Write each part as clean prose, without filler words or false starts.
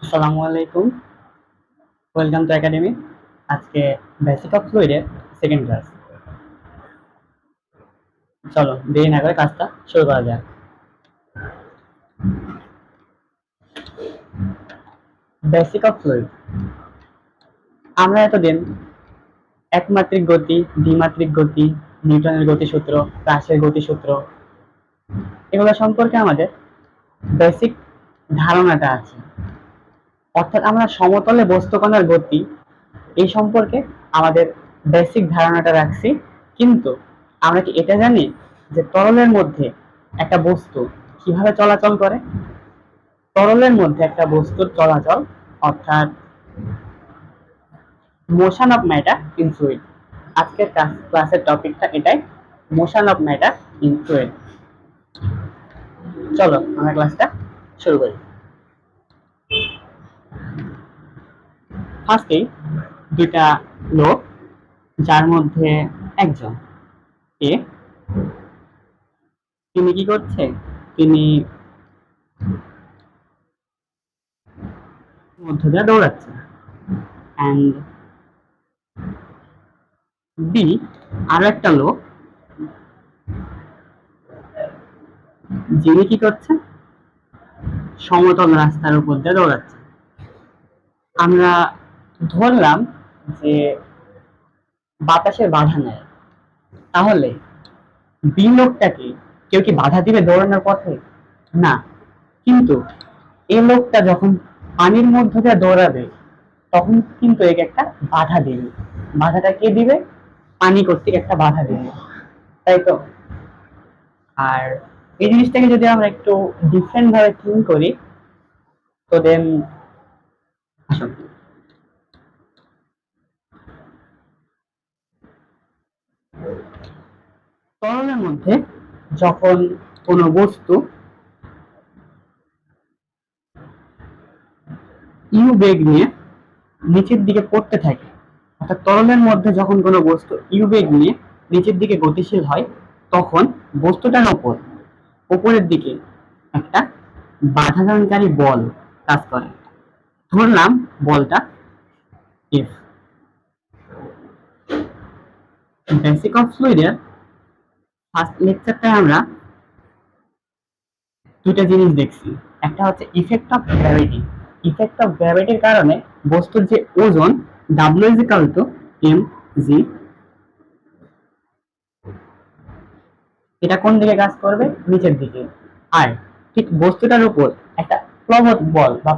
আসসালামু আলাইকুম, welcome to academy. আজকে বেসিক অফ ফ্লুইডের সেকেন্ড ক্লাস। চলো দেরি না করে কাজটা শুরু করা যাক। বেসিক অফ ফ্লুইড, আমরা এতদিন একমাত্রিক গতি, দ্বিমাত্রিক গতি, নিউটনের গতিসূত্র, রাশের গতিসূত্র, এগুলো সম্পর্কে আমাদের বেসিক ধারণাটা আছে। অর্থাৎ আমরা সমতলে বস্তুকণার গতি এই সম্পর্কে আমাদের বেসিক ধারণাটা রাখছি। কিন্তু আমরা কি এটা জানি যে তরলের মধ্যে একটা বস্তু কিভাবে চলাচল করে? তরলের মধ্যে একটা বস্তুর চলাচল, অর্থাৎ motion of matter in fluid. আজকের ক্লাসের টপিকটা এটাই, motion of matter in fluid. চলো আমরা ক্লাসটা শুরু করি। ফার্স্টেই দুইটা লোক, যার মধ্যে একজন এ, তিনি কি করছে? তিনি মধ্য দিয়ে দৌড়াচ্ছে। অ্যান্ড বি, আরো একটা লোক, যিনি কি করছে? সমতল রাস্তার উপর দিয়ে দৌড়াচ্ছে। আমরা ধরলাম যে বাতাসের বাধা নেই, তাহলে বি লোকটাকে কেউ কি বাধা দিবে দৌড়ানোর পথে? না। কিন্তু এই লোকটা যখন পানির মধ্য দিয়ে দৌড়াবে তখন কিন্তু একে একটা বাধা দিবে। বাধাটা কে দিবে? পানি কর্তৃক একটা বাধা দিবে, তাই তো? আর এই জিনিসটাকে যদি আমরা একটু ডিফারেন্ট ভাবে থিঙ্ক করি, তো দেন আসুন, তরলের মধ্যে যখন কোনো বস্তু ইউ বেগ নিয়ে নিচের দিকে পড়তে থাকে, অর্থাৎ তরলের মধ্যে যখন কোনো বস্তু ইউ বেগ নিয়ে নিচের দিকে গতিশীল হয়, তখন বস্তুটার উপরের দিকে একটা বাধাদানকারী বল কাজ করে। ধরলাম বলটা এফ। বেসিক অফ ফ্লুইডের ফার্স্ট লেকচারটায় আমরা দুইটা জিনিস দেখছি। একটা হচ্ছে effect of gravity. Effect of গ্র্যাভিটির কারণে বস্তুর যে ওজন W is equal to M G, এটা কোন দিকে কাজ করবে? নিচের দিকে। আর ঠিক বস্তুটার উপর একটা প্লবত বল বা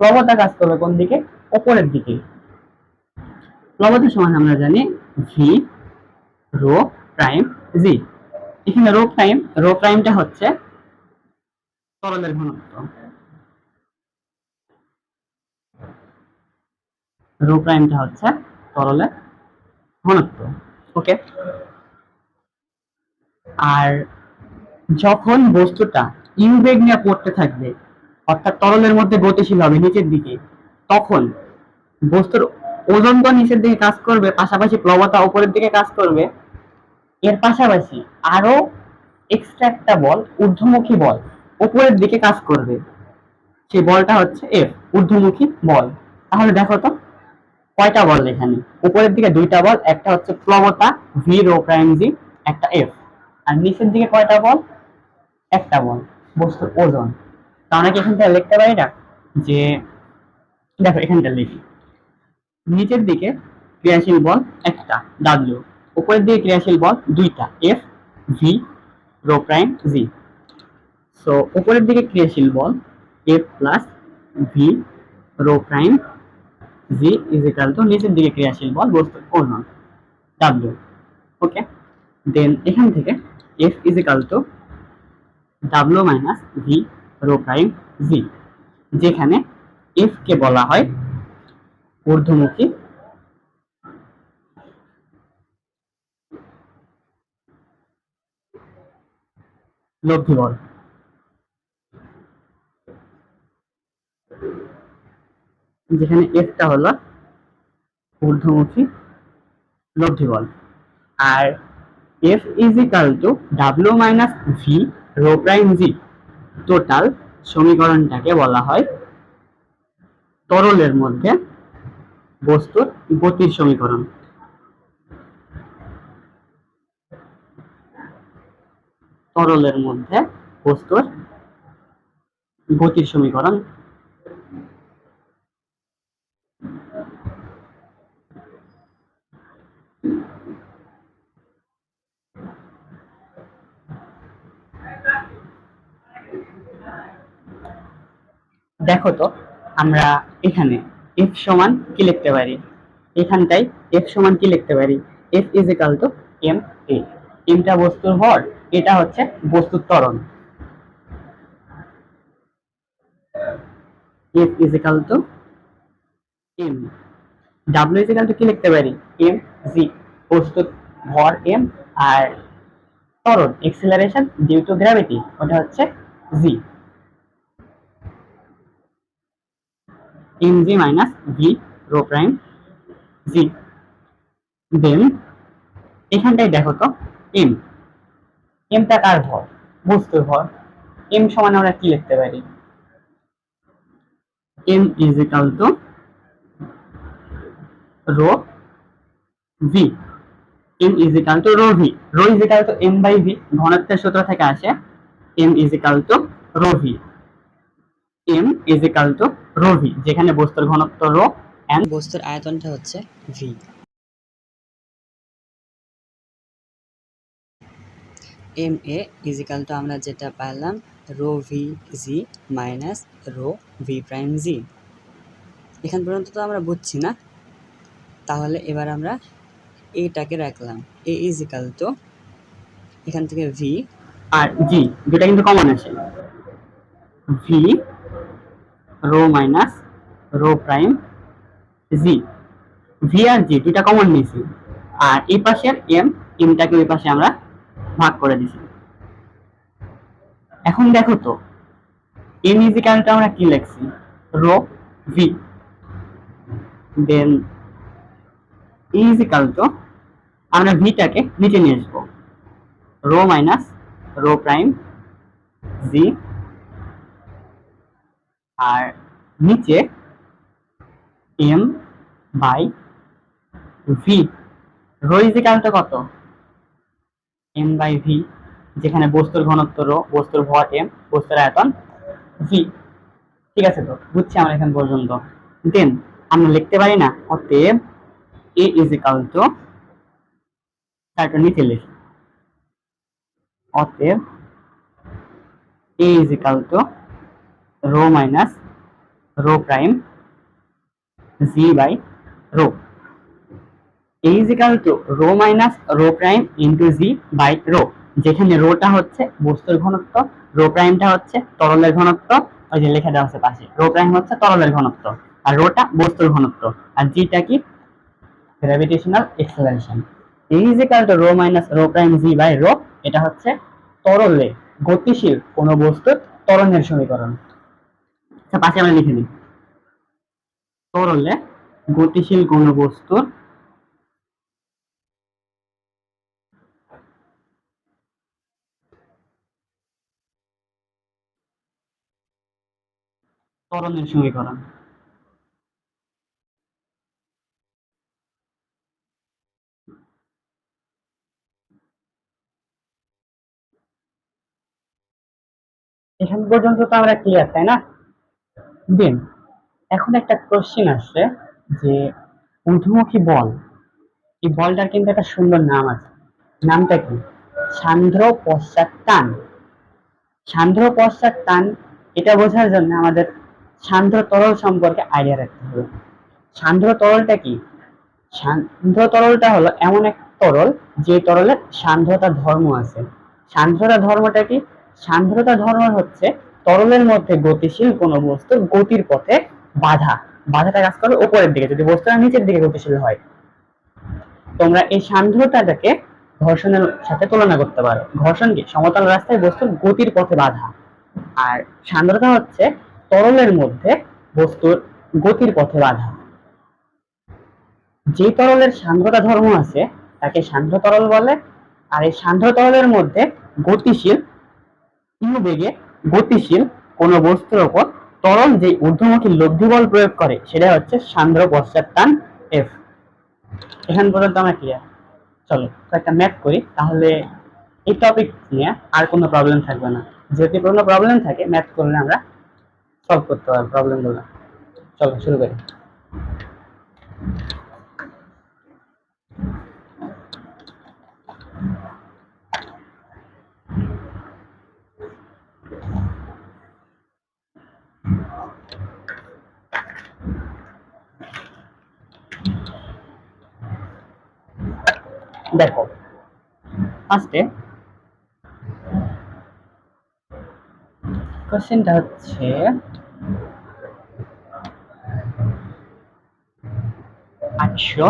প্লবতা কাজ করবে কোন দিকে? উপরের দিকে। প্লবতার সমান আমরা জানি ভি রো প্রাইম জি। এখানে রো প্রাইমটা হচ্ছে তরলের ঘনত্ব, রো প্রাইমটা হচ্ছে তরলের ঘনত্ব। ওকে। আর যখন বস্তুটা ইউ বেগ নিয়ে পড়তে থাকবে, অর্থাৎ তরলের মধ্যে গতিশীল হবে নিচের দিকে, তখন বস্তুর ওজন তো নিচের দিকে কাজ করবে, পাশাপাশি প্লবতা উপরের দিকে কাজ করবে। এর পাশাপাশি আরো এক্সট্রা একটা বল, ঊর্ধ্বমুখী বল উপরের দিকে কাজ করবে। সেই বলটা হচ্ছে এফ, ঊর্ধ্বমুখী বল। তাহলে দেখো তো কয়টা বল এখানে? উপরের দিকে দুইটা বল, একটা হচ্ছে প্লবতা ভি রো প্রাইম জি, একটা এফ। আর নিচের দিকে কয়টা বল? একটা বল, বস্তুর ওজন। তাহলে কি এখান থেকে লিখতে পারি না যে, দেখো এখানটা লিখি, নিচের দিকে ক্রিয়াশীল বল একটা ডাব্লিউ, উপরের দিকে ক্রিয়াশীল বল দুইটা F V rho prime G. So উপরের দিকে ক্রিয়াশীল বল F plus V rho prime G is equal to নিচের দিকে ক্রিয়াশীল বল বস্তুর ওজন ডাব্লিউ। ওকে। দেন এখান থেকে F is equal to W minus V rho prime G, যেখানে এফ কে বলা হয় ঊর্ধ্বমুখী লব্ধি বল। যেখানে এফটা হলো ঊর্ধ্বমুখী লব্ধি বল। আর F is equal to W minus V rho prime G, total সমীকরণটাকে বলা হয় তরলের মধ্যে বস্তুর গতির সমীকরণ। তরলের মধ্যে বস্তুর গতির সমীকরণ। দেখো তো আমরা এখানে এফ সমান কি লিখতে পারি, এখানটাই এফ সমান কি লিখতে পারি, F is equal to M A. এমটা বস্তুর ভর, এটা হচ্ছে বস্তুর ত্বরণ। F is equal to M. W is equal to কি লিখতে পারি, এম জি, বস্তুর ভর এম, আর ত্বরণ এক্সিলারেশন ডিউ টু গ্র্যাভিটি ওটা হচ্ছে G, M G minus V rho prime G. Then এখানটাই দেখো তো এম, এমটা কার ভর, বস্তুর ভর। এম সমান আমরা কি লিখতে পারি, M is equal to rho V. M is equal to rho V, rho is equal to M by V, ঘনত্বের সূত্র থেকে আসে M is equal to rho V. M is equal to rho V, যেখানে বস্তুর ঘনত্ব rho and বস্তুর আয়তনটা হচ্ছে V. M A is equal to আমরা যেটা পাইলাম rho V G minus rho V prime G. এখান পর্যন্ত তো আমরা বুঝছি না, তাহলে এবার আমরা এটাকে রাখলাম, এ ইজ ইকাল টু এখান থেকে ভি আর জি দুটা কিন্তু কমন আসে, V rho minus rho prime G. V আর জি দুটা কমন নিয়েছি, আর এই পাশের এম, এমটাকে ওই পাশে আমরা ভাগ করে দিছি। এখন দেখো তো এম ইজ ইকাল টু আমরা কি লিখছি, rho V. Then is equal to আমরা ভিটাকে নিচে নিয়ে আসবো, rho minus rho prime G, আর নিচে M by V. Rho is equal to কত, এম বাই ভি, যেখানে বস্তুর ঘনত্ব রো, বস্তুর ভর এম, বস্তুর আয়তন ভি। ঠিক আছে, তো বুঝছি আমরা এখান পর্যন্ত। দেন আমরা লিখতে পারি না, অতএব এ ইজ ইকাল টু, তারপর নিচে লিখি, অতএব A is equal to rho minus rho prime G by rho. A is equal to rho minus rho prime into G by rho, যেখানে রোটা হচ্ছে বস্তুর ঘনত্ব, রো প্রাইমটা হচ্ছে তরলের ঘনত্ব, ওই যে লেখা দেওয়া আছে পাশে, রো প্রাইম হচ্ছে তরলের ঘনত্ব আর রোটা বস্তুর ঘনত্ব, আর জিটা কি gravitational acceleration. A is equal to rho minus rho prime G by rho, এটা হচ্ছে তরলে গতিশীল কোন বস্তুর ত্বরণের সমীকরণ। আচ্ছা পাশে আমরা লিখে দিই, তরলে গতিশীল কোন বস্তুর ত্বরণের সমীকরণ। এখান পর্যন্ত তো আমরা ক্লিয়ার, তাই না? দেন এখন একটা কোশ্চেন আসছে যে ঊর্ধ্বমুখী বল, এই বলটার কিন্তু একটা সুন্দর নাম আছে, নামটা কি, সান্দ্র পশ্চাৎ টান। সান্দ্র পশ্চাৎ টান, এটা বোঝার জন্য আমাদের সান্দ্র তরল সম্পর্কে আইডিয়া রাখতে হবে। সান্দ্র তরলটা কি, সান্দ্র তরলটা হলো এমন এক তরল যে তরলের সান্দ্রতা ধর্ম আছে। সান্দ্রতা ধর্মটা কি, সান্দ্রতা ধর্ম হচ্ছে তরলের মধ্যে গতিশীল কোন বস্তুর গতির পথে বাধা, বাধাটা কাজ করবে উপরের দিকে যদি বস্তুটা নিচের দিকে গতিশীল হয়। তোমরা এই সান্দ্রতাটাকে ঘর্ষণের সাথে তুলনা করতে পারো। ঘর্ষণ কি, সমতল রাস্তায় বস্তুর গতির পথে বাধা, আর সান্দ্রতা হচ্ছে তরলের মধ্যে বস্তুর গতির পথে বাধা। যে তরলের সান্দ্রতা ধর্ম আছে তাকে সান্দ্র তরল বলে, আর এই সান্দ্র তরলের মধ্যে গতিশীল বেগে গতিশীল কোন বস্তুর উপর তরল যে ঊর্ধ্বমুখী লব্ধি বল প্রয়োগ করে সেটা হচ্ছে সান্দ্র পশ্চাৎটান এফ। এখান পর্যন্ত আমরা ক্লিয়ার। চলো একটা ম্যাথ করি, তাহলে এই টপিক নিয়ে আর কোনো প্রবলেম থাকবে না। যদি কোনো প্রবলেম থাকে ম্যাথ করলে আমরা সলভ করতে পারবো প্রবলেমগুলো। চলো শুরু করি। দেখো ফার্স্টে কোশ্চেনটা হচ্ছে 800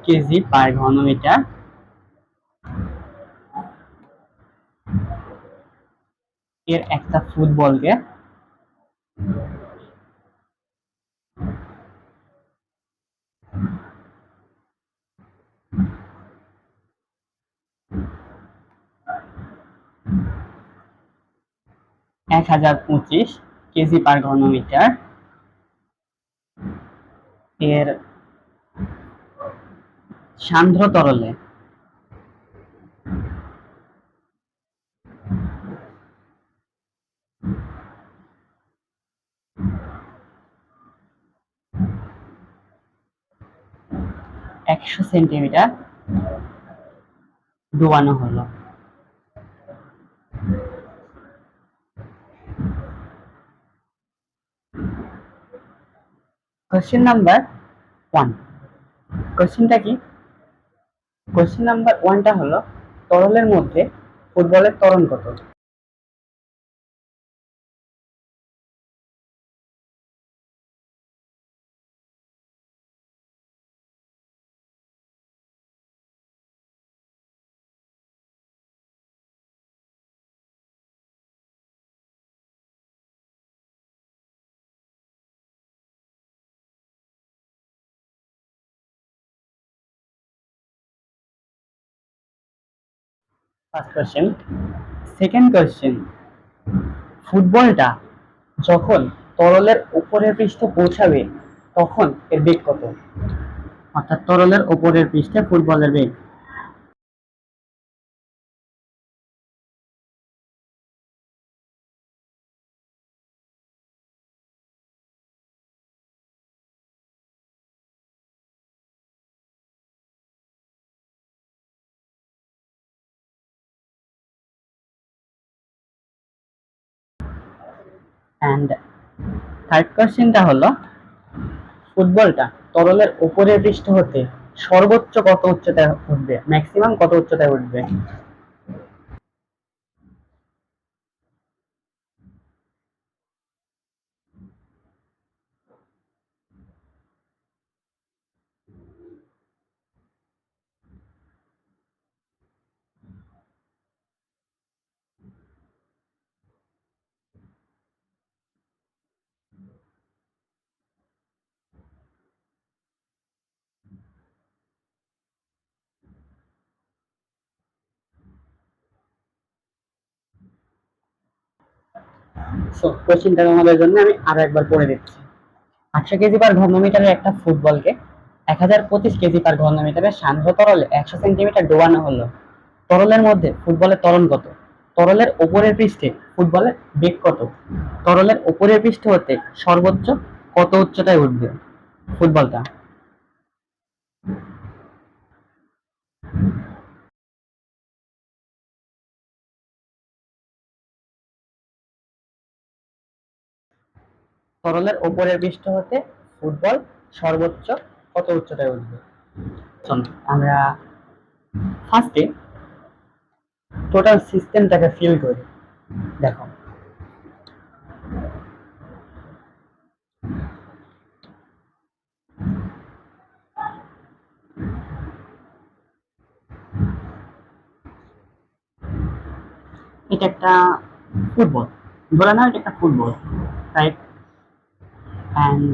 কেজি পার ঘনমিটার এর একটা ফুটবলকে 1025 কেজি পার ঘনমিটার এর সান্দ্র তরলে 100 সেন্টিমিটার ডুবানো হলো। Question number 1। কোশ্চেনটা কি? কোশ্চেন নাম্বার 1টা হলো তরলের মধ্যে ফুটবলের ত্বরণ কত? First question. সেকেন্ড কোশ্চেন, ফুটবলটা যখন তরলের উপরের পৃষ্ঠে পৌঁছাবে তখন এর বেগ কত? অর্থাৎ তরলের উপরের পৃষ্ঠে ফুটবলের বেগ। অ্যান্ড থার্ড কোশ্চেনটা হলো ফুটবলটা তরলের উপরের পৃষ্ঠ হতে সর্বোচ্চ কত উচ্চতায় উঠবে, ম্যাক্সিমাম কত উচ্চতায় উঠবে? সো কোশ্চেনটা তোমাদের জন্য আমি আরো একবার পড়ে দিচ্ছি। 800 কেজি পার ঘনমিটারের একটা ফুটবলকে 1025 কেজি পার ঘনমিটারের সান্দ্র তরলে 100 সেন্টিমিটার ডোবানো হলো। তরলের মধ্যে ফুটবলের ত্বরণ কত? তরলের উপরের পৃষ্ঠে ফুটবলের বেগ কত? তরলের উপরের পৃষ্ঠ হতে সর্বোচ্চ কত উচ্চতায় উঠবে ফুটবলটা? তরলের উপরের পৃষ্ঠ হতে ফুটবল সর্বোচ্চ কত উচ্চতায় উঠবে? চলো আমরা ফার্স্টে টোটাল সিস্টেমটাকে ফিল করি। দেখো এটা একটা ফুটবল, ধরে নাও এটা একটা ফুটবল, রাইট? অ্যান্ড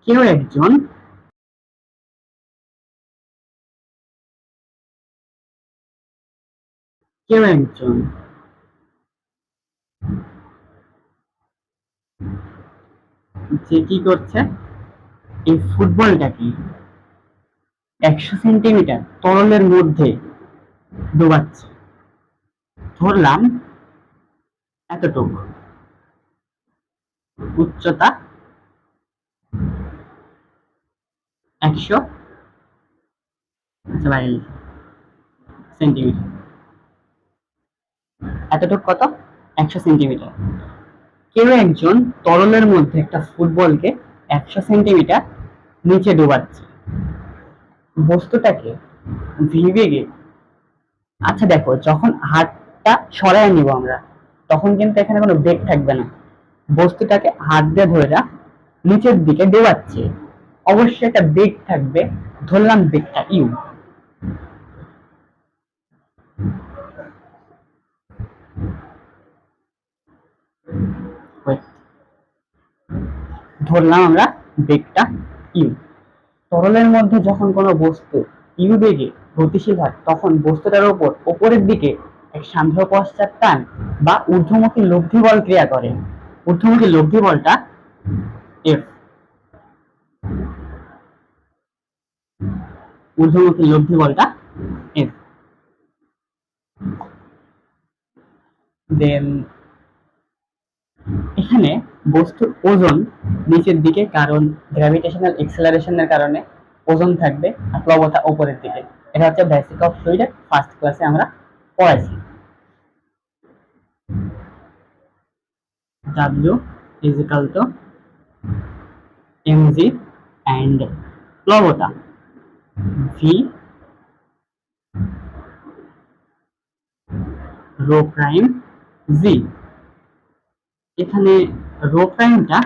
কেউ একজন কেউ একজন যে কি করছে, এই ফুটবলটাকে 100 সেন্টিমিটার তরলের মধ্যে ডোবাচ্ছে। ধরলাম এতটুকু উচ্চতা 100, আচ্ছা বাইরে সেন্টিমিটার, এতটুকু কত, 100 সেন্টিমিটার। কেউ একজন তরলের মধ্যে একটা ফুটবলকে 100 সেন্টিমিটার নিচে ডোবাচ্ছে বস্তুটাকে ভি বেগে। আচ্ছা দেখো, যখন হাতটা সরায় নিব আমরা, তখন কিন্তু এখানে কোনো বেগ থাকবে না। বস্তুটাকে হাত দিয়ে ধরে নিচের দিকে ডোবাচ্ছে, অবশ্যই একটা বেগ থাকবে। ধরলাম বেগটা ইউ। ধরলাম আমরা বেগটা ইউ। তরলের মধ্যে যখন কোনো বস্তু ইউ বেগে গতিশীল হয়, তখন বস্তুটার উপর উপরের দিকে এক সান্ধ্য পশ্চাৎ টান বা ঊর্ধ্বমুখী লব্ধি বল ক্রিয়া করে। ঊর্ধ্বমুখী লব্ধি বলটা এফ। ঊর্ধ্বমুখী লব্ধি বলটা এফ। দেন এখানে বস্তুর ওজন নিচের দিকে, কারণ গ্র্যাভিটেশনাল এক্সেলারেশনের কারণে ওজন থাকবে, আর প্লবতা উপরের দিকে। এটা হচ্ছে বেসিক অফ ফ্লুইড, ফার্স্ট ক্লাসে আমরা পড়াইছি। W is equal to mg and প্লবতা v রো প্রাইম g। এখানে রো প্রাইমটা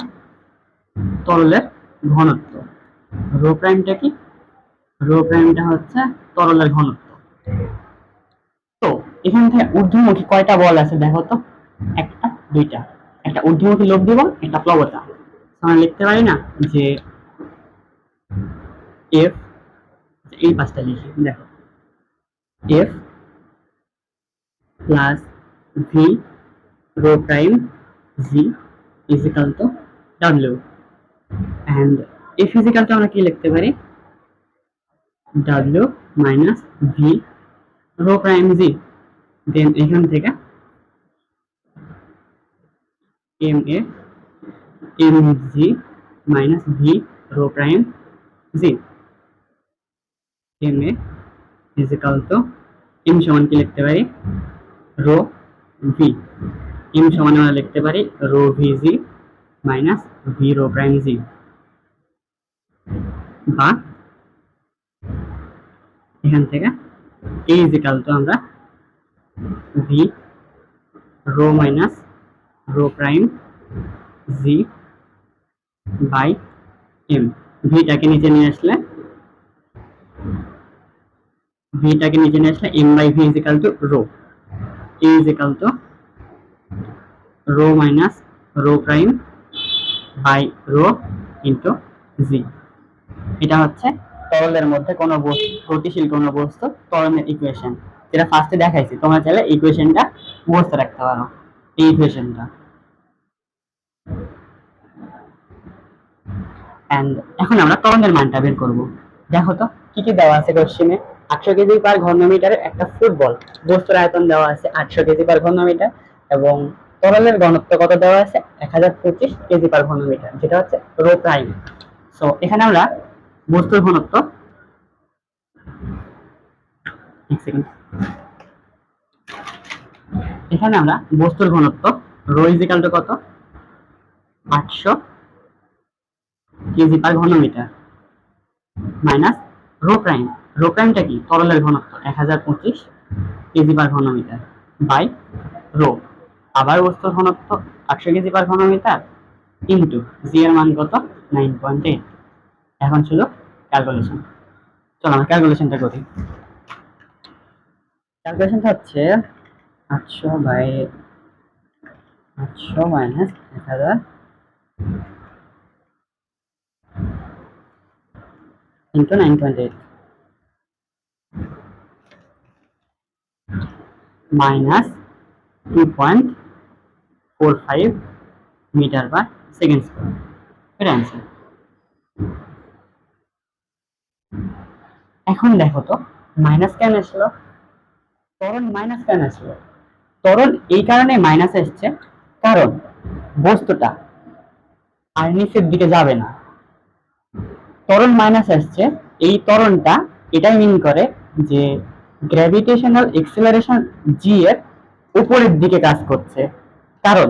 তরলের ঘনত্ব। রো প্রাইমটা কি? রো প্রাইমটা হচ্ছে তরলের ঘনত্ব। তো এখান থেকে ঊর্ধ্বমুখী কয়টা বল আছে দেখো তো, একটা দুইটা, একটা ঊর্ধ্বমুখী লব্ধি বল, একটা প্লবতা। আমরা লিখতে পারি না যে এফ, এই পাঁচটা লিখি দেখো, F plus V rho prime G is equal to W, and F is equal to আমরা কি লিখতে পারি, W minus V rho prime G. Then এখান থেকে M A M G minus V rho prime G. M A is equal to M সমান কি লিখতে পারি, রো ভি। এম সমান আমরা লিখতে পারি rho V G minus V rho prime G, বা এখান থেকে এ ইজ ইকাল টু আমরা V rho minus rho prime G by M. ভিটাকে নিচে নিয়ে আসলে M by V is equal to rho. A is equal to rho minus rho prime by rho into G. এটা হচ্ছে তরলের মধ্যে কোনো গতিশীল কোনো বস্তু ত্বরণের ইকুয়েশন, যেটা ফার্স্টে দেখাইছি। তোমরা চাইলে ইকুয়েশনটা মুখস্থ রাখতে পারো, এই ইকুয়েশনটা। এন্ড এখন আমরা ত্বরণের মানটা বের করব। দেখো তো কি কি দেওয়া আছে কোশ্চেনে। 800 কেজি পার ঘনমিটারের একটা ফুটবল, বস্তুর আয়তন দেওয়া আছে 800 কেজি পার ঘনমিটার, এবং তরলের ঘনত্ব কত দেওয়া আছে 1025 কেজি পার ঘনমিটার, যেটা হচ্ছে রো প্রাইম। সো এখানে আমরা বস্তুর ঘনত্ব, এক সেকেন্ড, এখানে আমরা বস্তুর ঘনত্ব রো ইজ ইকাল টু কত, 800 কেজি পার ঘনমিটার মাইনাস রো প্রাইম। রো প্রাইমটা কি, তরলের ঘনত্ব 1025 কেজি পার ঘনমিটার বাই রো, আবার বস্তুর ঘনত্ব 800 কেজি পার ঘনমিটার ইন্টু জি এর মান কত 9.8। এখন ছিল ক্যালকুলেশন। চলো আমরা ক্যালকুলেশনটা করি। ক্যালকুলেশনটা হচ্ছে 800 by 800 minus 1000 into 9.8 minus 2.45 metre per second square. এটা অ্যান্সার। এখন দেখো তো মাইনাস কেন আসলো? ত্বরণ মাইনাস কেন আসলো? ত্বরণ এই কারণে মাইনাস এসছে কারণ বস্তুটা আর নিচের দিকে যাবে না। ত্বরণ মাইনাস আসছে, এই ত্বরণটা এটাই মিন করে যে গ্র্যাভিটেশনাল এক্সেলারেশন জি এর উপরের দিকে কাজ করছে, কারণ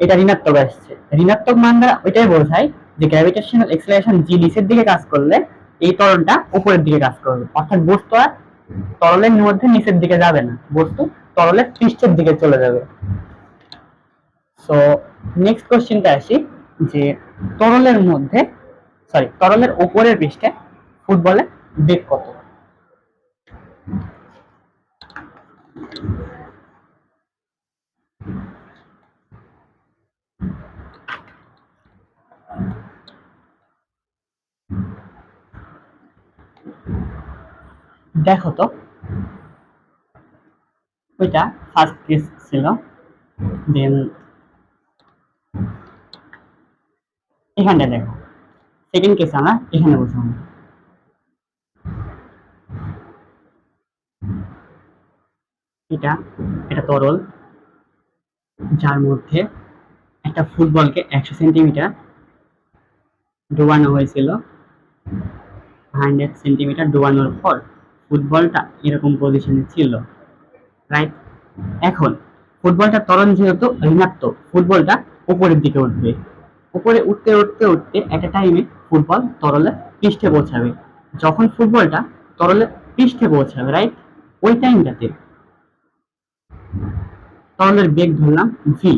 এটা ঋণাত্মক আসছে। ঋণাত্মক মান দ্বারা ওইটাই বোঝায় যে গ্র্যাভিটেশনাল এক্সেলারেশন জি নিচের দিকে কাজ করলে এই ত্বরণটা উপরের দিকে কাজ করবে, অর্থাৎ বস্তু আর তরলের মধ্যে নিচের দিকে যাবে না, বস্তু তরলের পৃষ্ঠের দিকে চলে যাবে। সো নেক্সট কোশ্চেনটা আসি যে তরলের মধ্যে তরলের উপরের পৃষ্ঠে ফুটবলের বেগ কত? দেখো তো ওইটা ফার্স্ট কেস ছিল, দেন এখানটা দেখো সেকেন্ড কেস আমরা এখানে বসাবো। এটা এটা তরল যার মধ্যে একটা ফুটবলকে 100 সেন্টিমিটার ডুবানো হয়েছিল। 100 সেন্টিমিটার ডুবানোর পর ফুটবলটা এরকম পজিশনে ছিল, রাইট? এখন ফুটবলটা ত্বরণ যেহেতু ঋণাত্মক, ফুটবলটা উপরের দিকে উঠবে। উপরে উঠতে উঠতে উঠতে একটা টাইমে ফুটবল তরলের পৃষ্ঠে পৌঁছাবে। যখন ফুটবলটা তরলের পৃষ্ঠে পৌঁছাবে, রাইট, ওই টাইমটাতে তরলের বেগ ধরলাম ভি।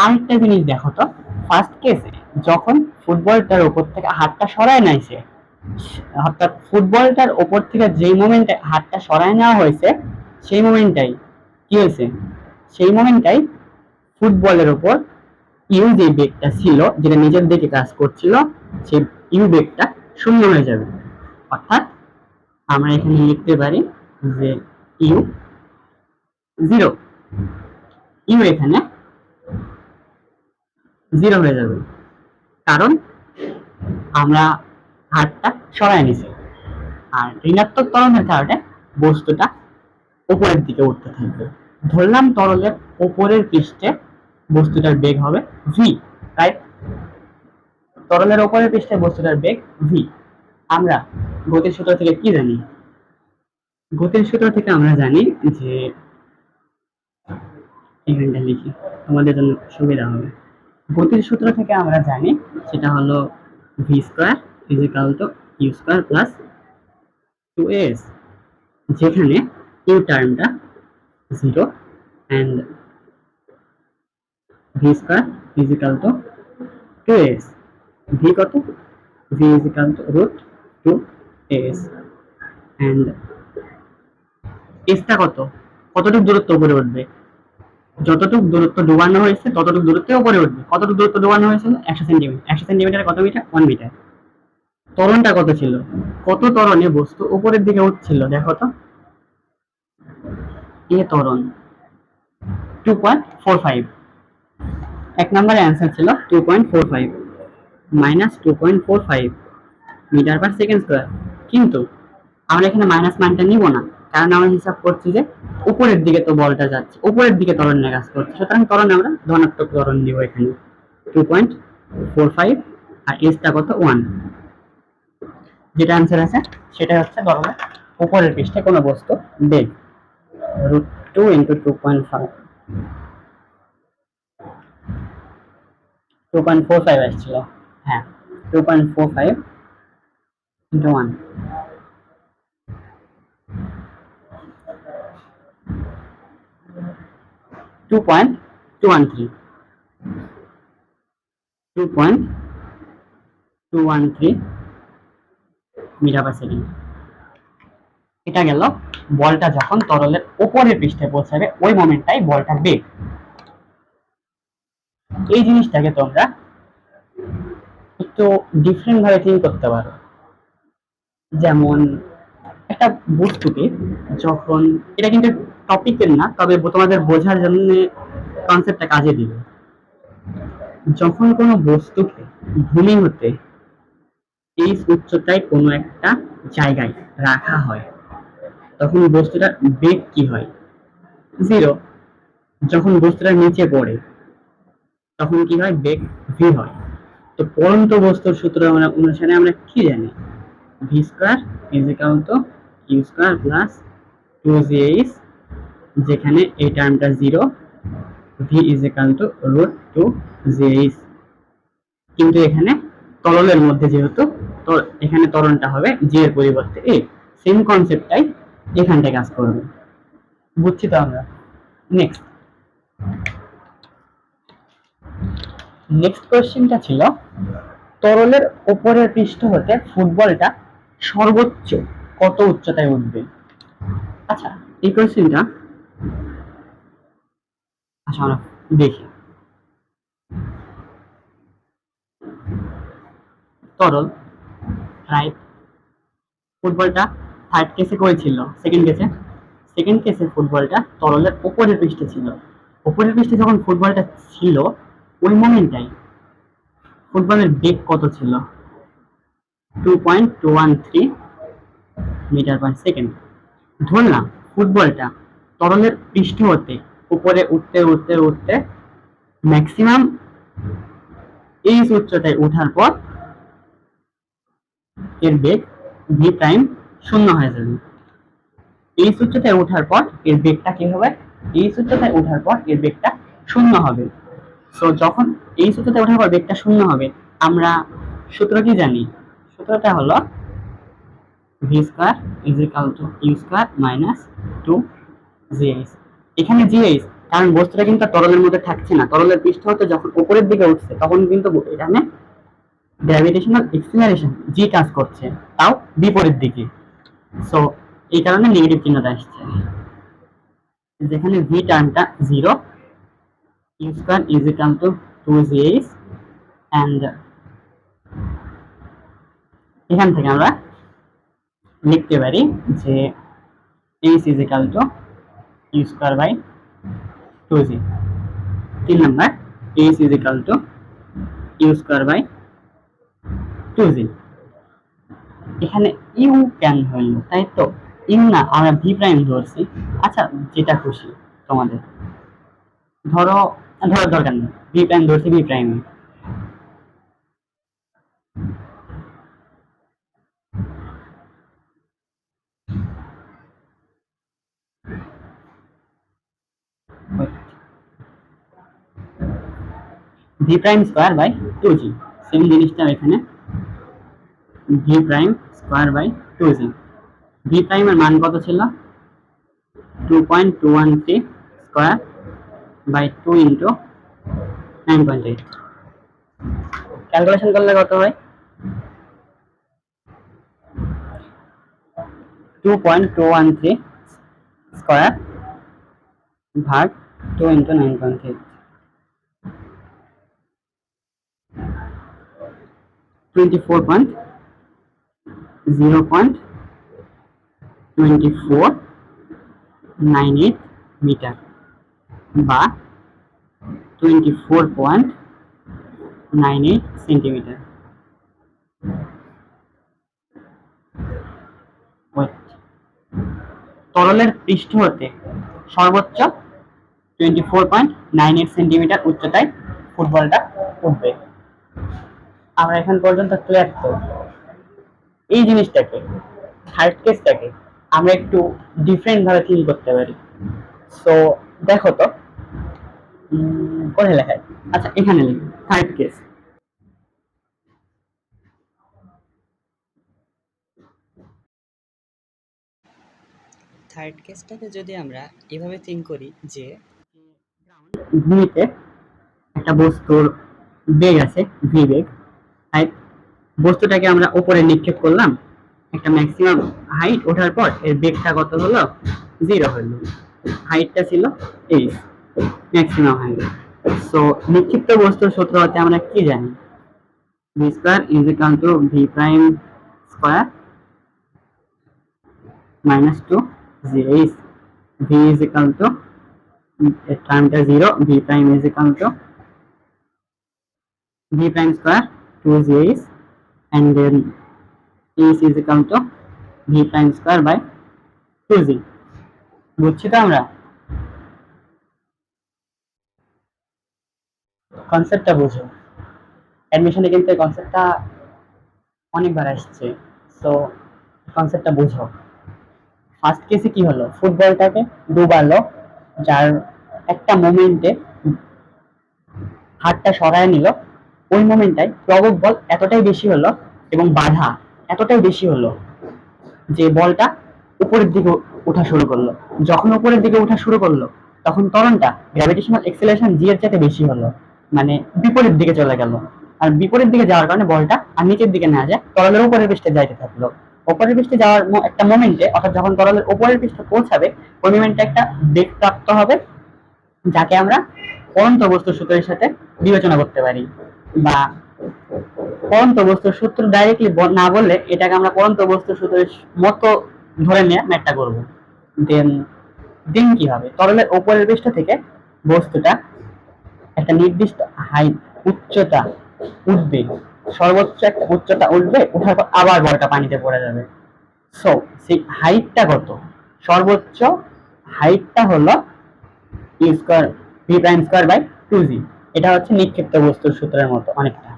আরেকটা জিনিস দেখো তো, ফার্স্ট কেসে যখন ফুটবলটার উপর থেকে হাতটা সরায় নাইছে, অর্থাৎ ফুটবলটার উপর থেকে যেই মোমেন্টে হাতটা সরায় নেওয়া হয়েছে সেই মোমেন্টটাই কি হয়েছে, সেই মোমেন্টটাই ফুটবলের উপর ইউ যে বেগটা ছিল, যেটা নিজের দিকে কাজ করছিল, সেই ইউ বেগটা শূন্য হয়ে যাবে। অর্থাৎ আমরা এখানে লিখতে পারি যে ইউ জিরো, ইউ এখানে জিরো হয়ে যাবে, কারণ আমরা হাতটা সরাই নিছি। আর ঋণাত্মক ত্বরণের কারণে বস্তুটা উপরের দিকে উঠতে থাকবে। ধরলাম তরলের উপরের পৃষ্ঠে বস্তুটার বেগ হবে ভি, রাইট? তরলের উপরের পৃষ্ঠে বস্তুটার বেগ ভি। আমরা গতির সূত্র থেকে কি জানি? গতির সূত্র থেকে আমরা জানি যে, এখানটা লিখি তোমাদের জন্য সুবিধা হবে। গতির সূত্র থেকে আমরা জানি সেটা হলো V square is equal to U square plus 2s, যেখানে ইউ টার্মটা 0 and v square is equal to 2s. v কত? v is equal to root 2s and s টা কত? কতটুকু দূরত্ব উপরে উঠবে? যতটুকু দূরত্ব ডুবানো হয়েছে ততটুকু দূরত্বে উপরে উঠবে। কতটুকু দূরত্ব ডুবানো হয়েছিল? 100 সেন্টিমিটার। 100 সেন্টিমিটারে কত মিটার? 1 মিটার। ত্বরণটা কত ছিল? কত ত্বরণে বস্তু উপরের দিকে উঠছিল দেখো তো। এ ত্বরণ 2.45, এক নম্বরের অ্যান্সার ছিল 2.45 minus 2.45 metre per second square. কিন্তু আমরা এখানে মাইনাস মানটা নিব না, কারণ আমরা হিসাব করছি যে উপরের দিকে তো বলটা যাচ্ছে, উপরের দিকে ত্বরণের কাজ করছে, সুতরাং ত্বরণ আমরা ধনাত্মক ত্বরণ নিব এখানে 2.45 আর এসটা কত 1। যেটা অ্যান্সার আছে সেটা হচ্ছে ত্বরণের উপরের পৃষ্ঠে কোনো বস্তু বেগ √2 × 2.5 2.45 আসছিল। হ্যাঁ, 2.45 × 1 2.213 মিটার পার সেকেন্ড। এটা গেল বলটা যখন তরলের উপরের পৃষ্ঠে পৌঁছাবে ওই মোমেন্টটাই বলটার বেগ। এই জিনিসটাকে তোমরা একটু ডিফারেন্ট ভাবে থিঙ্ক করতে পারো। যেমন একটা বস্তুকে যখন, এটা কিন্তু টপিকের না, তবে তোমাদের বোঝার জন্য কনসেপ্টটা কাজে দিবে। যখন কোনো বস্তুকে ভূমি হতে এইচ উচ্চতায় কোনো একটা জায়গায় রাখা হয়, তখন বস্তুটার বেগ কি হয়? 0। যখন বস্তুটা নিচে পড়ে তখন কি হয়? বেগ ভি হয়। তো পড়ন্ত বস্তুর সূত্র অনুসারে আমরা কি জানি? V square is equal to U square plus 2gh, যেখানে এই টার্মটা 0, V is equal to root 2gh। কিন্তু এখানে তরলের মধ্যে যেহেতু, তো এখানে ত্বরণটা হবে জি এর পরিবর্তে এ। সেম কনসেপ্টটাই এখানটায় কাজ করবে। বুঝছি তো আমরা। নেক্সট কোশ্চেনটা ছিল, তরলের উপরের পৃষ্ঠ হতে ফুটবলটা সর্বোচ্চ কত উচ্চতায় উঠবে? আচ্ছা, এই কোশ্চেনটা আমরা দেখি। তরল, রাইট, ফুটবলটা থার্ড কেসে করেছিল, সেকেন্ড কেসে ফুটবলটা তরলের উপরের পৃষ্ঠে ছিল। উপরের পৃষ্ঠে যখন ফুটবলটা ছিল, ওই মোমেন্টটাই ফুটবলের বেগ কত ছিল? 2.213 মিটার পার সেকেন্ড। ধরলাম ফুটবলটা তরলের পৃষ্ঠ হতে উপরে উঠতে উঠতে উঠতে ম্যাক্সিমাম এইচ উচ্চতায় ওঠার পর এর বেগ ভি প্রাইম শূন্য হয়ে যাবে। এইচ উচ্চতায় ওঠার পর এর বেগটা কি হবে? এইচ উচ্চতায় ওঠার পর এর বেগটা শূন্য হবে। সো যখন এইচ উচ্চতায় ওঠার পর বেগটা শূন্য হবে, আমরা সূত্র কি জানি? সূত্রটা হলো V square is equal to U square minus 2gh। এখানে gh কারণ বস্তুটা কিন্তু তরলের মধ্যে থাকছে না, তরলের পৃষ্ঠ হতে যখন উপরের দিকে উঠছে তখন কিন্তু এখানে গ্র্যাভিটেশনাল এক্সিলারেশন জি কাজ করছে, তাও বিপরীত দিকে। সো এই কারণে নেগেটিভ চিহ্নটা আসছে। যেখানে ভি টার্মটা 0, U square is equal to 2gh, and এখান থেকে আমরা লিখতে পারি যে h is equal to U square by 2g। 3 number, h is equal to U square by 2g। এখানে ইউ কেন হইল? তাই তো ইউ না, আমরা ভি প্রাইম ধরছি। আচ্ছা, যেটা খুশি তোমাদের ধরো, ধরার দরকার নেই, ভি প্রাইম ধরছি, V prime. V prime square by 2g, same জিনিসটা এখানে V prime square by 2g। V প্রাইমের মান কত ছিল? 2.213 স্কয়ার বাই 2 ইন্টু 9.8। ক্যালকুলেশন করলে কত হয়? 2.213 স্কয়ার ভাগ 2 ইন্টু 9.8, 0.2498 মিটার বা 24.98 সেন্টিমিটার। তরলের পৃষ্ঠ হতে সর্বোচ্চ 24.98 সেন্টিমিটার উচ্চতায় ফুটবলটা উঠবে। আমরা এখন পর্যন্ত ক্লিয়ার তো? এই জিনিসটাকে, থার্ড কেসটাকে আমরা একটু ডিফারেন্ট ভাবে থিঙ্ক করতে পারি। সো দেখো তো কোথায় লেখা? আচ্ছা, এখানে লিখি থার্ড কেস। থার্ড কেসটাকে যদি আমরা এভাবে থিঙ্ক করি যে ভূমিতে একটা বস্তুর বেগ আছে, ভি বেগ, বস্তুটাকে আমরা উপরে নিক্ষেপ করলাম, একটা ম্যাক্সিমাম হাইট ওঠার পর এর বেগটা কত হলো? 0 হলো। হাইটটা ছিল এইচ, ম্যাক্সিমাম হাইট। সো নিক্ষিপ্ত বস্তুর সূত্র হতে আমরা কি জানি? V square is equal two V prime square minus 2gh। V is equal two, এর টার্মটা 0, V prime is equal two V prime square 2g is, and then is equal to v prime square by 2g। বুঝছি তো আমরা, কনসেপ্টটা বুঝো। অ্যাডমিশনে কিন্তু এই কনসেপ্টটা অনেকবার আসছে, সো কনসেপ্টটা বুঝো। ফার্স্ট কেসে কি হলো, ফুটবলটাকে ডুবালো, যার একটা মোমেন্টে হাতটা সরায় নিল, ওই মোমেন্টটাই প্রবল বল এতটাই বেশি হলো এবং বাধা এতটাই বেশি হলো যে বলটা উপরের দিকে ওঠা শুরু করলো। যখন উপরের দিকে ওঠা শুরু করলো তখন ত্বরণটা গ্র্যাভিটেশনাল এক্সেলারেশন জি এর চাইতে বেশি হলো, মানে বিপরীত দিকে চলে গেল। আর বিপরীত দিকে যাওয়ার কারণে বলটা আর নিচের দিকে না যায়, তরলের উপরের পৃষ্ঠে যাইতে থাকলো। উপরের পৃষ্ঠে যাওয়ার একটা মোমেন্টে, অর্থাৎ যখন তরলের উপরের পৃষ্ঠে পৌঁছাবে, ওই মোমেন্টে একটা বেগ প্রাপ্ত হবে, যাকে আমরা পরন্ত বস্তুর সূত্রের সাথে বিবেচনা করতে পারি। বা পরন্ত বস্তুর সূত্র ডাইরেক্টলি না বললে এটাকে আমরা পরন্ত বস্তুর সূত্রের মতো ধরে নিয়ে ম্যাথটা করব। দেন দেন কি হবে, তরলের উপরের পৃষ্ঠ থেকে বস্তুটা একটা নির্দিষ্ট হাইট, উচ্চতা উঠবে, সর্বোচ্চ একটা উচ্চতা উঠবে, ওঠার পর আবার বলটা পানিতে পড়ে যাবে। সো সেই হাইটটা কত, সর্বোচ্চ হাইটটা হলো E square V prime square by 2g। এটা হচ্ছে নিক্ষিপ্ত বস্তুর সূত্রের মতো অনেকটা।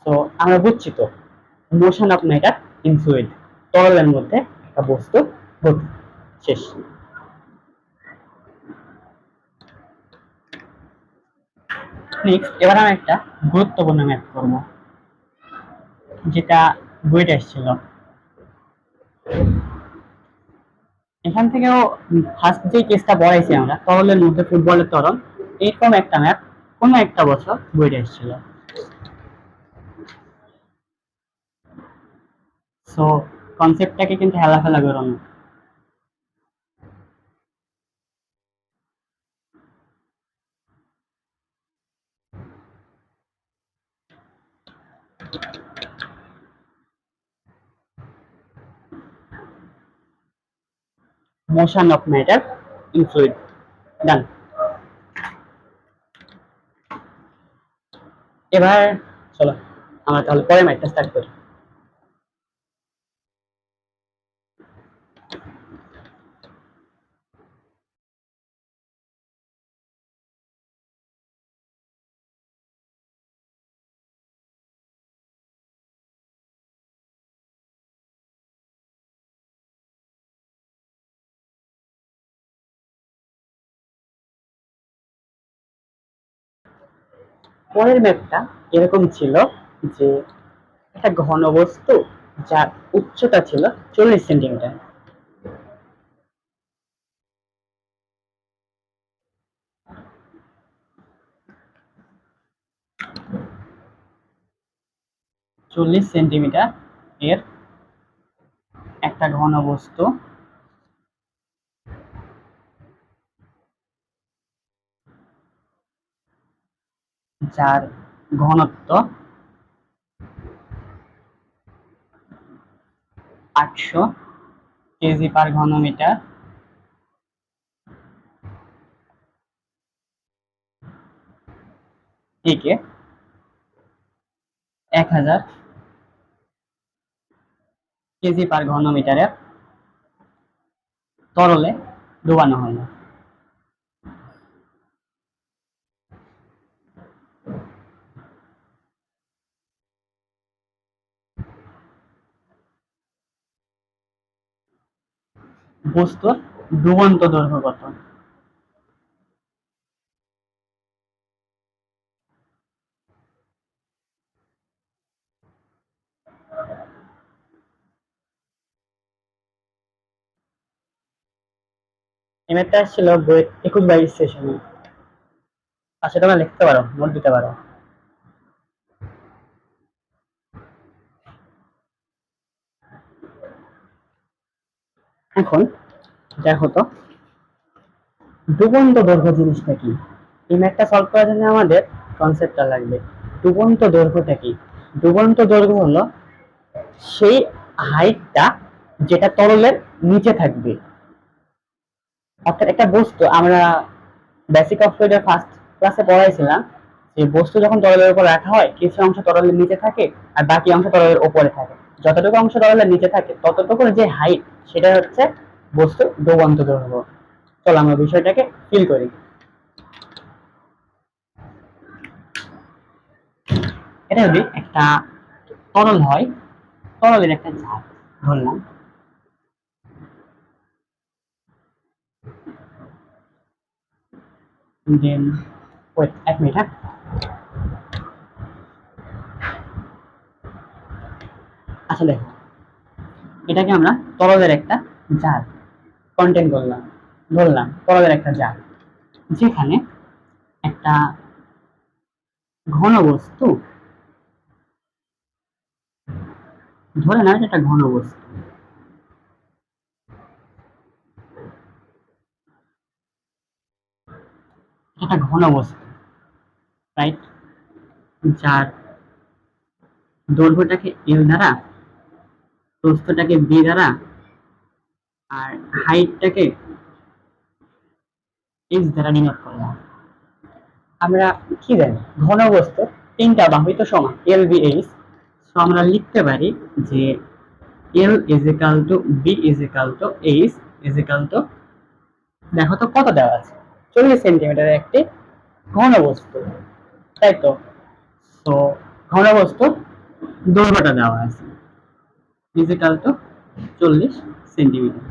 তো আমরা বুঝছি তো, motion of matter in fluid, তরলের মধ্যে একটা বস্তু গতি। শেষ। নেক্সট এবার আমরা একটা গুরুত্বপূর্ণ ম্যাথ করব, যেটা বইটা এসেছিল। এখান থেকেও ফার্স্ট যে কেসটা পড়াইছি আমরা, তরলের মধ্যে ফুটবলের তরল, এরকম একটা ম্যাথ কোনো একটা বছর বইটা এসেছিল। সো কনসেপ্টটাকে কিন্তু হেলাফেলা করো না। Motion of matter in fluid, done. এবার চলো আমরা তাহলে পরের ম্যাথটা স্টার্ট করি। পরের ম্যাপটা এরকম ছিল যে একটা ঘনবস্তু যার উচ্চতা ছিল 40 সেন্টিমিটার, এর একটা ঘনবস্তু যার ঘনত্ব 800 কেজি পার ঘনমিটার, একে 1000 কেজি পার ঘনমিটারের তরলে ডুবানো হলো। বস্তুর ডুবন্ত দৈর্ঘ্য কত? এই ম্যাথটা আসছিল বই 21-22 সেশনে। আচ্ছা তোমরা লিখতে পারো, নোট দিতে পারো। এখন দেখো তো ডুবন্ত দৈর্ঘ্য জিনিসটা কি। এই ম্যাথটা সলভ করার জন্য আমাদের কনসেপ্টটা লাগবে। ডুবন্ত দৈর্ঘ্যটা কি? ডুবন্ত দৈর্ঘ্য হলো সেই হাইটটা যেটা তরলের নিচে থাকবে। অর্থাৎ একটা বস্তু, আমরা বেসিক অফ ফ্লুইডের ফার্স্ট ক্লাসে পড়াইছিলাম যে বস্তু যখন তরলের উপর রাখা হয় কিছু অংশ তরলের নিচে থাকে আর বাকি অংশ তরলের উপরে থাকে। যতটুকু অংশ তরলের নিচে থাকে ততটুকুর যে হাইট সেটা হচ্ছে বস্তুর ডুবন্ত দৈর্ঘ্য। চলো আমরা বিষয়টাকে ফিল করি। এটা যদি একটা তরল হয়, তরলের একটা ঝাঁক ধরলাম, দেন ওয়েট এক মিনিট, হ্যাঁ। আচ্ছা দেখো, এটাকে আমরা তরলের একটা জার কন্টেন্ট করলাম, ধরলাম তরলের একটা জার, যেখানে একটা ঘন বস্তু, ধরে না একটা ঘন বস্তু, একটা ঘন বস্তু, রাইট, যার দৈর্ঘ্যটাকে এল দ্বারা, প্রস্থটাকে বি দ্বারা, আর হাইটটাকে এক্স দ্বারা ডিনোট করলাম। আমরা কি জানি ঘন বস্তু তিনটা বাহুই তো সমান, এল বি এইচ। সো আমরা লিখতে পারি যে L is equal to B is equal to H is equal to, দেখো তো কত দেওয়া আছে, 40 সেন্টিমিটারের একটি ঘন বস্তু, তাই তো। তো ঘন বস্তু দৈর্ঘ্যটা দেওয়া আছে ইজ ইকাল টু 40 সেন্টিমিটার।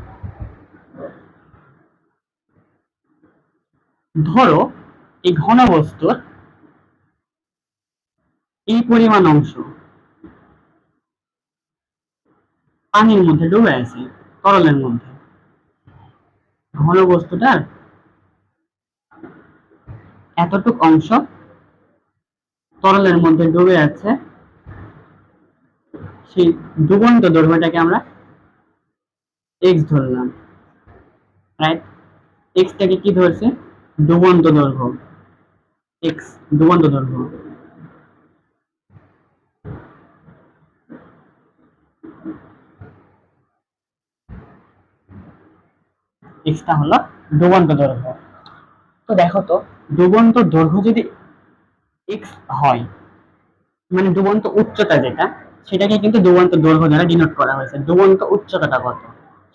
ধরো এই ঘন বস্তুর এই পরিমাণ অংশ পানির মধ্যে ডুবে আছে, তরলের মধ্যে। ঘন বস্তুটার এতটুক অংশ তরলের মধ্যে ডুবে আছে, সেই ডুবন্ত দৈর্ঘ্যটাকে আমরা এক্স ধরলাম, রাইট। এক্সটাকে কি ধরছে, ডুবন্ত দৈর্ঘ্য, এক্স ডুবন্ত দৈর্ঘ্য। এক্সটা হলো ডুবন্ত দৈর্ঘ্য। তো দেখো তো, ডুবন্ত দৈর্ঘ্য যদি এক্স হয়, মানে ডুবন্ত উচ্চতা যেটা, সেটাকে কিন্তু ডুবন্ত দৈর্ঘ্য দ্বারা ডিনোট করা হয়েছে। ডুবন্ত উচ্চতাটা কত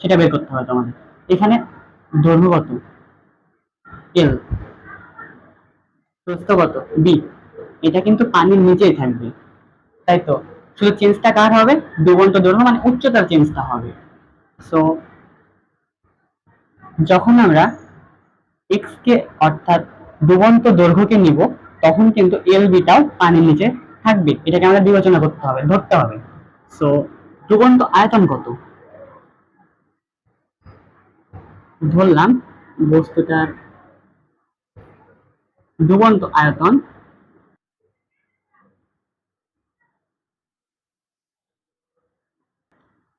সেটা বের করতে হবে তোমাদের। এখানে দৈর্ঘ্য কত এল, প্রস্থ কত বি, এটা কিন্তু পানির নিচেই থাকবে, তাই তো। শুধু চেঞ্জটা কার হবে, ডুবন্ত দৈর্ঘ্য মানে উচ্চতার চেঞ্জটা হবে। সো যখন আমরা এক্স কে অর্থাৎ ডুবন্ত দৈর্ঘ্যকে নিব, তখন কিন্তু এল বিটাও পানির নিচে থাকবে, এটাকে আমরা বিবেচনা করতে হবে, ধরতে হবে। সো ডুবন্ত আয়তন কত, ধরলাম বস্তুটার ডুবন্ত আয়তন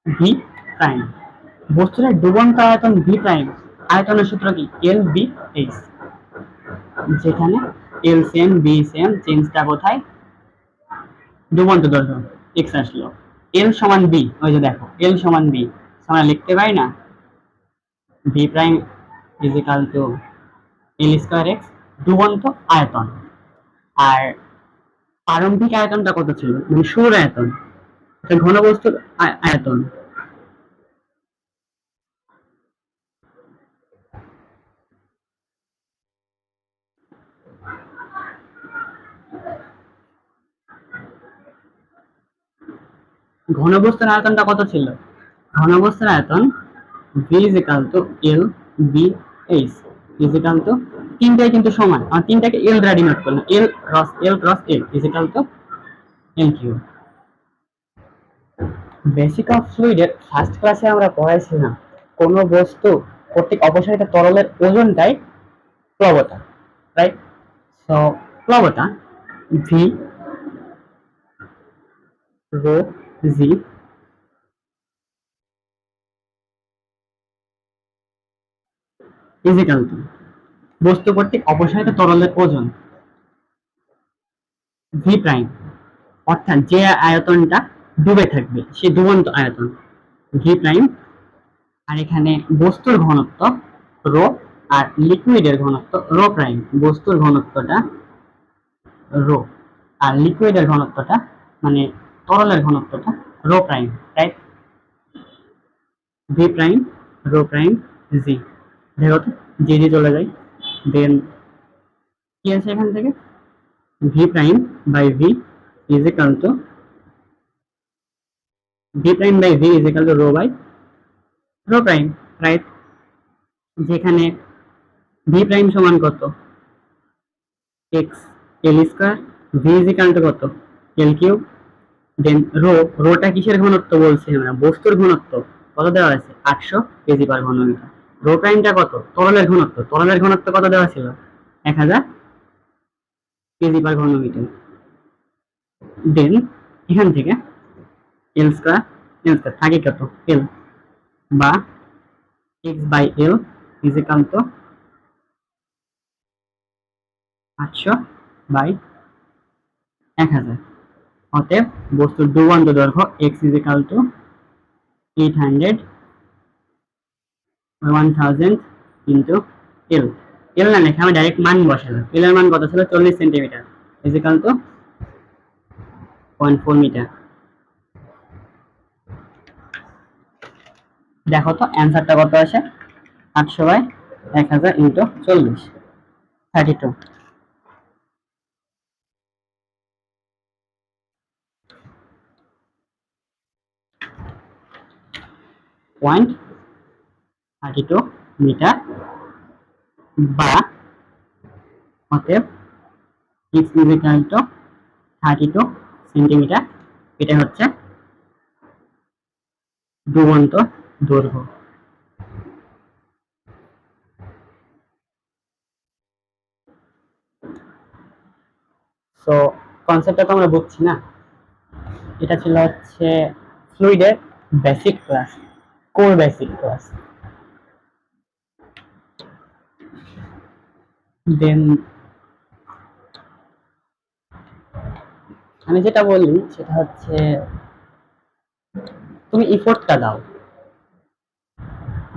ভি প্রাইম। বস্তুটার ডুবন্ত আয়তন ভি প্রাইম, আয়তনের সূত্র কি এল বি এইচ, যেখানে এল সেম বি সেম, চেঞ্জটা কোথায়, ডুবন্ত দৈর্ঘ্য এক্স আসলো, এল সমান বি, ওই যে দেখো এল সমান বি, আমরা লিখতে পারি না V prime is equal to L square X, ডুবন্ত আয়তন। আর প্রারম্ভিক আয়তনটা কত ছিল, মানে শুরুর আয়তন, ঘনবস্তুর আয়তন, ঘনবস্তুর আয়তনটা কত ছিল, ঘনবস্তুর আয়তন V is equal to L B H is equal to, তিনটাই কিন্তু সমান, আর তিনটাকে এল দ্বারা ডিনোট করলাম, L cross L is equal to L cube. Basic of ফ্লুইডের ফার্স্ট ক্লাসে আমরা পড়াইছিলাম কোন বস্তু কর্তৃক অপসারিত তরলের ওজনটাই প্লবতা, রাইট। সো প্লবতা V rho G is equal to বস্তু কর্তৃক অপসারিত তরলের ওজন ভি প্রাইম, অর্থাৎ যে আয়তনটা ডুবে থাকবে সে ডুবন্ত আয়তন ভি প্রাইম, আর এখানে বস্তুর ঘনত্ব রো, আর লিকুইডের ঘনত্ব রো প্রাইম। বস্তুর ঘনত্বটা রো, আর লিকুইডের ঘনত্বটা মানে তরলের ঘনত্বটা rho prime, right? V prime rho prime G, দেখো তো জি জি চলে যায়, দেন কি আছে এখান থেকে V prime by V is equal to rho by rho prime, right? যেখানে ভি প্রাইম সমান কত, X L square, V is equal to কত, এল কিউব, দেন রো, রোটা কিসের ঘনত্ব বলছি আমরা, বস্তুর ঘনত্ব কত দেওয়া আছে 800 কেজি পার ঘনমিটার। রো প্রাইমটা কত, তরলের ঘনত্ব, তরলের ঘনত্ব কত দেওয়া ছিল 1000 কেজি পার ঘনমিটার। দেন এখান থেকে এল স্কোয়ার, থাকে কত এল, বা X by L is equal to 800 by 1000। অতএব বস্তুর ডুবন্ত দৈর্ঘ্য X is equal to 800 1000 into L, L না লেখা আমি ডাইরেক্ট মান বসালাম, এল এর মান কত ছিল 40 centimetre is equal to 0.4 metre. দেখো তো অ্যান্সারটা কত আসে, 800 বাই 1000 ইন্টু 40, 32। পয়েন্ট 32 মিটার, বা অতএব x is equal two 32 centimetre, এটা হচ্ছে ডুবন্ত দৈর্ঘ্য। সো কনসেপ্টটা তো আমরা বুঝছি না, এটা ছিল হচ্ছে ফ্লুইডের basic class, core basic class. Then আমি যেটা বলি সেটা হচ্ছে তুমি ইফোর্টটা দাও,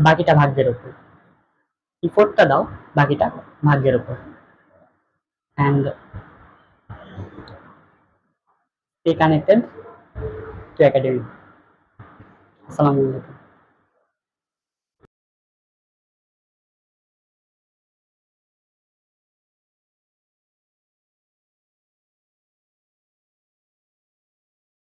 বাকিটা ভাগ্যের উপর, ইফোর্টটা দাও, বাকিটা ভাগ্যের উপর। And stay connected to academy. আসসালামু আলাইকুম।